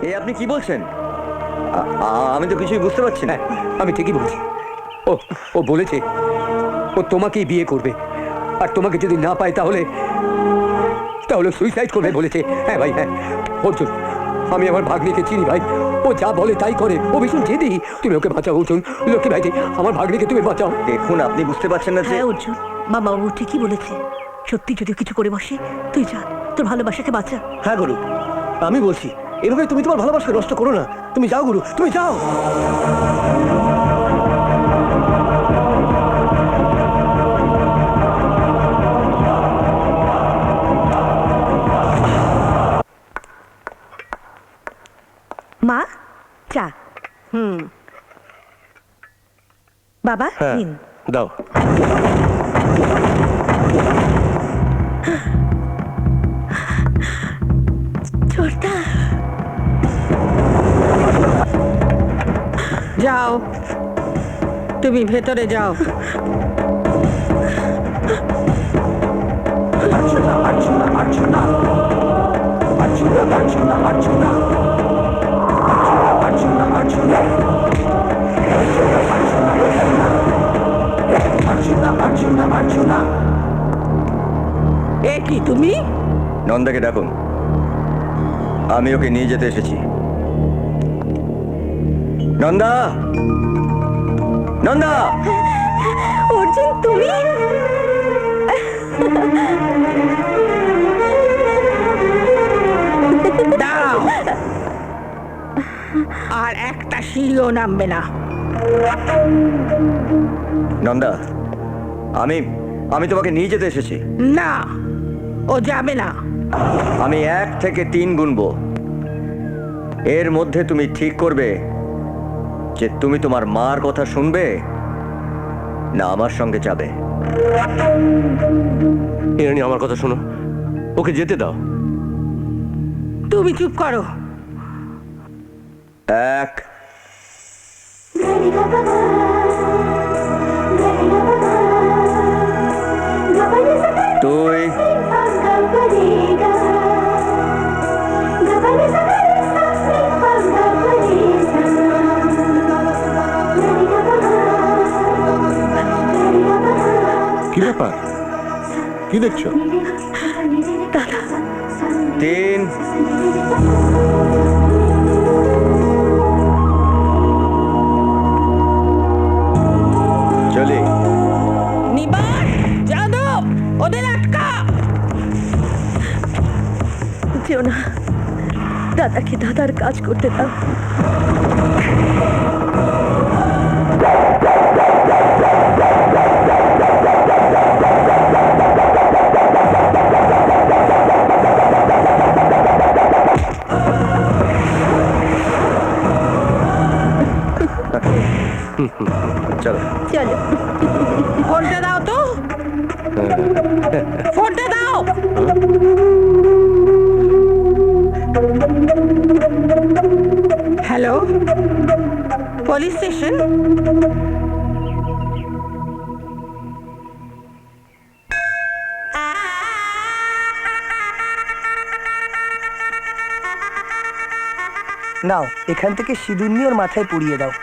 এ আপনি কি বলছেন? আমি তো কিছুই বুঝতে পারছি না। আমি ঠিকই বলছি। ও ও বলেছে ও তোমাকেই বিয়ে করবে, আর তোমাকে যদি না পায় তাহলে তাহলে সুইসাইড করবে বলেছে। হ্যাঁ ভাই, হ্যাঁ অর্জুন, আমি আমার ভাগ্নিকে চিনি ভাই, ও যা বলে তাই করে, ও ভীষণ জেদি। তুমি ওকে বাঁচাও অর্জুন, লক্ষ্মী ভাই, আমার ভাগ্নিকে তুমি বাঁচাও। দেখুন, আপনি বুঝতে পারছেন না যে... হ্যাঁ অর্জুন, বাবু ঠিকই বলেছে। সত্যি যদি কিছু করে বসে, তুই যা, তোর ভালোবাসাকে বাঁচা। হ্যাঁ গুরু, আমি বলছি এভাবে তুমি তোমার ভালোবাসাকে নষ্ট করো না। তুমি যাও গুরু, তুমি যাও। মা, চা। বাবা, হ্যাঁ নিন। দাও। ছোটটা, যাও, তুমি ভেতরে যাও। এ কি তুমি? নন্দাকে ডাকুন, আমি ওকে নিয়ে যেতে এসেছি। নন্দা, নন্দা! অর্জুন তুমি? দাঁড়াও, আর একটা সিঁড়িও নামবে না। নন্দা, আমি আমি তোমাকে নিয়ে যেতে এসেছি। না, ও যাবে না। আমি 1 থেকে 3 গুনবো, এর মধ্যে তুমি ঠিক করবে যে তুমি তোমার মার কথা শুনবে না আমার সঙ্গে যাবে। এরানি, আমার কথা শোনো, ওকে যেতে দাও। তুমি চুপ করো। 1 2 কি ব্যাপার, কি দেখছো? 3 চলি। নিবাস, যাদব, ওদের আটকা। যেও না, দাদাকে দাদার কাজ করতে দাও। চলো। চলো। ফোনটা দাও তো, ফোনটা দাও। Hello, police station? নাও, এখান থেকে সিঁদুর নিয়ে ওর মাথায় পুড়িয়ে দাও।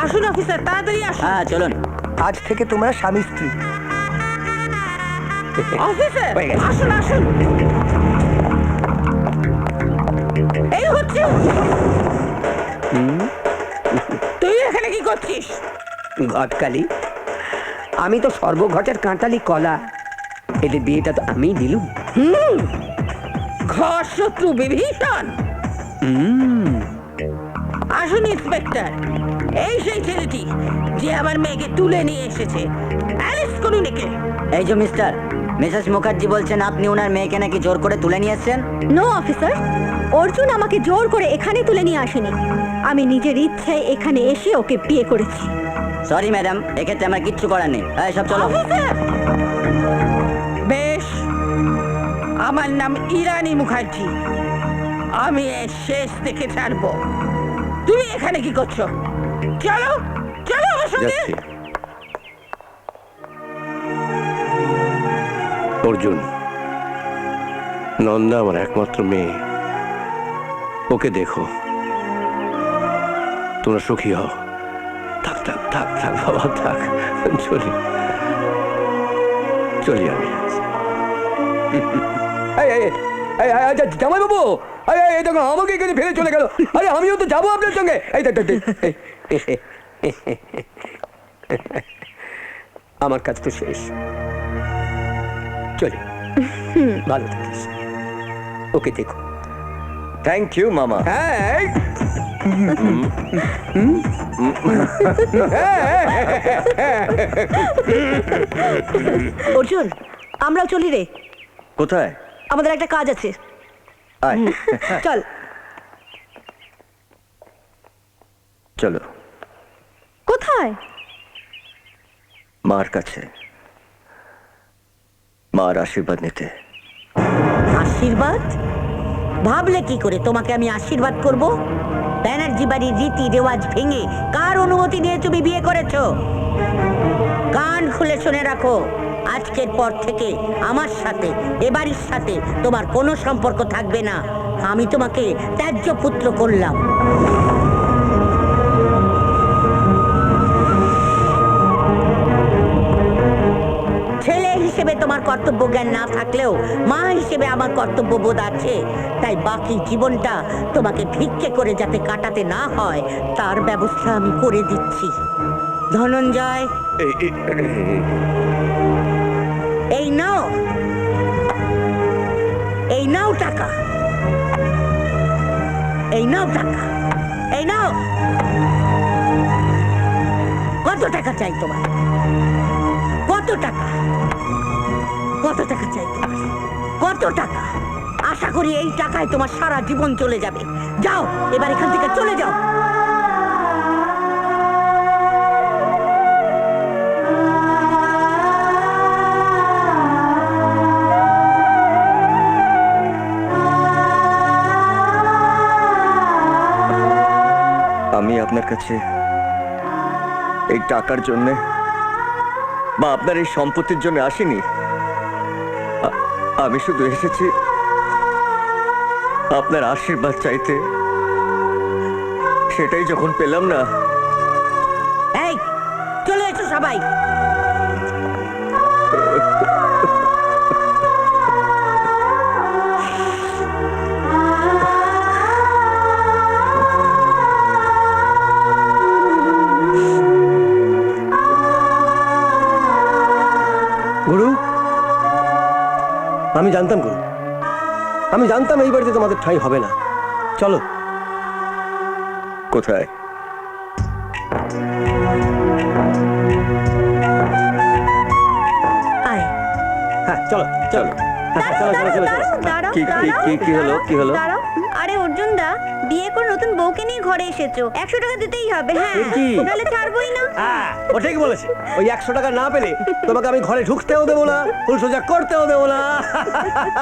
আসুন অফিসার, তাড়াতাড়ি আসুন। হ্যাঁ চলুন। আজ থেকে তোমরা স্বামী স্ত্রী। অফিসার আসুন আসুন। এই হচ্ছে। তুই এখানে কি করছিস? ঘটকালি, আমি তো সর্বঘটের কাঁটালি কলা, এদের বিয়েটা তো আমিই দিলুম। ঘর শত্রু বিভীষণ। আসুন ইন্সপেক্টর, এই সেই ছেলেটি যে আমার মেয়েকে তুলে নিয়ে এসেছে। অ্যারেস্ট করুন একে। এই যে মিস্টার, মিসেস মুখার্জি বলছেন আপনি ওনার মেয়েকে নাকি জোর করে তুলে নিয়ে এসেছেন। নো অফিসার, অর্জুন আমাকে জোর করে এখানে তুলে নিয়ে আসেনি। আমি নিজের ইচ্ছায় এখানে এসে ওকে বিয়ে করেছি। সরি ম্যাডাম, এক্ষেত্রে আমার কিচ্ছু করার নেই। এই সব চলো। অফিসার, বেশ, আমার নাম ইরানি মুখার্জি। আমি এর শেষ দেখে ছাড়বো। তুমি এখানে কি করছো? চলো চলো আমার সঙ্গে। যাচ্ছি। অর্জুন, নন্দা আমার একমাত্র মেয়ে, ওকে দেখো, তোমরা সুখী হও। থাক থাক থাক থাক বাবা, থাক, চলি চলি আমি। জামাই বাবু, এই দেখো আমাকে এখানে ফেলে চলে গেল। আরে আমিও তো যাবো আপনার সঙ্গে। এই দেখ, দেখ, দেখ। আমার কাজ তো শেষ, চলি। ভালো থাকিস, ওকে দেখো। থ্যাংক ইউ মামা। হ্যাঁ, অর্জুন, আমরাও চলি রে, কোথায়? আমাদের একটা কাজ আছে। আয়, চল। চলো কোথায়? মার কাছে, মার আশীর্বাদ নিতে। আশীর্বাদ? ভাবলে কি করে তোমাকে আমি আশীর্বাদ করব? ব্যানার্জি বাড়ির রীতি রেওয়াজ ভেঙে কার অনুমতি নিয়ে তুমি বিয়ে করেছো? কান খুলে শুনে রাখো, আজকের পর থেকে আমার সাথে, এ বাড়ির সাথে তোমার কোনো সম্পর্ক থাকবে না। আমি তোমাকে ত্যায্য পুত্র করলাম। ছেলে হিসেবে তোমার কর্তব্য জ্ঞান না থাকলেও মা হিসেবে আমার কর্তব্য বোধ আছে। তাই বাকি জীবনটা তোমাকে ভিক্ষে করে যাতে কাটাতে না হয় তার ব্যবস্থা আমি করে দিচ্ছি। ধনঞ্জয়, এই নাও, এই নাও টাকা, এই নাও টাকা, এই নাও। কত টাকা চাই তোমার? কত টাকা? কত টাকা চাই তোমার? কত টাকা? আশা করি এই টাকায় তোমার সারা জীবন চলে যাবে। যাও, এবার এখান থেকে চলে যাও। আমি আপনার কাছে এই টাকার জন্য বা আপনার এই সম্পত্তির জন্য আসিনি। আমি শুধু এসেছি আপনার আশীর্বাদ চাইতে। সেটাই যখন পেলাম না। এই, চলে এসো সবাই। গুরু, আমি জানতাম গুরু, আমি জানতাম এই বাড়িতে তোমাদের ঠাঁই হবে না। চলো। কোথায়? আয়। হ্যাঁ, চলো চলো। চলো চলো চলো চলো। কি হলো? কি হলো? আরে অর্জুন দা, বিয়ে করে নতুন বউকে নিয়ে ঘরে এসেছো, 100 টাকা দিতেই হবে। হ্যাঁ, কি? নাহলে ছাড়বই না। হ্যাঁ, ও ঠিক বলেছে। ওই 100 টাকা না পেলে তোমাকে আমি ঘরে ঢুকতেও দেবো না, ফুল সোজা করতেও দেবো না।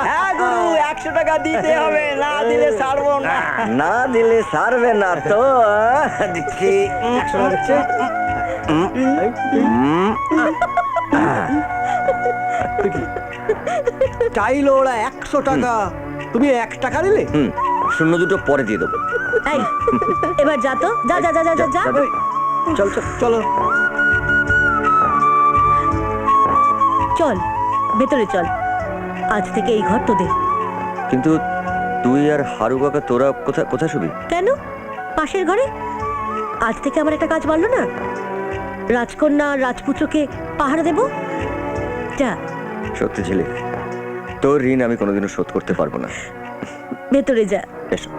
হ্যাঁ গুরু, 100 টাকা দিতে হবে, না দিলে ছাড়বো না। না দিলে ছাড়বে না তো। দিচ্ছি 100 টাকা দিচ্ছে। চাইলো ওরা 100 টাকা, তুমি 1 টাকা দিলে। শূন্য দুটো পরে দিয়ে দেবো। এই, এবার যা তো, যা যা যা যা যা যা। চল চল চলো। চল ভেতরে চল, আজ থেকে এই ঘর তোদের। কিন্তু তুই আর হারু কাকা তোরা কোথায় কোথায় শুবি? কেন? পাশের ঘরে। আজ থেকে আমার একটা কাজ বাড়লো না, রাজকন্যা আর রাজপুত্রকে পাহারা দেব। যা সত্যি ছেলে, তোর ঋণ আমি কোনোদিনও শোধ করতে পারবো না। ভেতরে যা। এসো।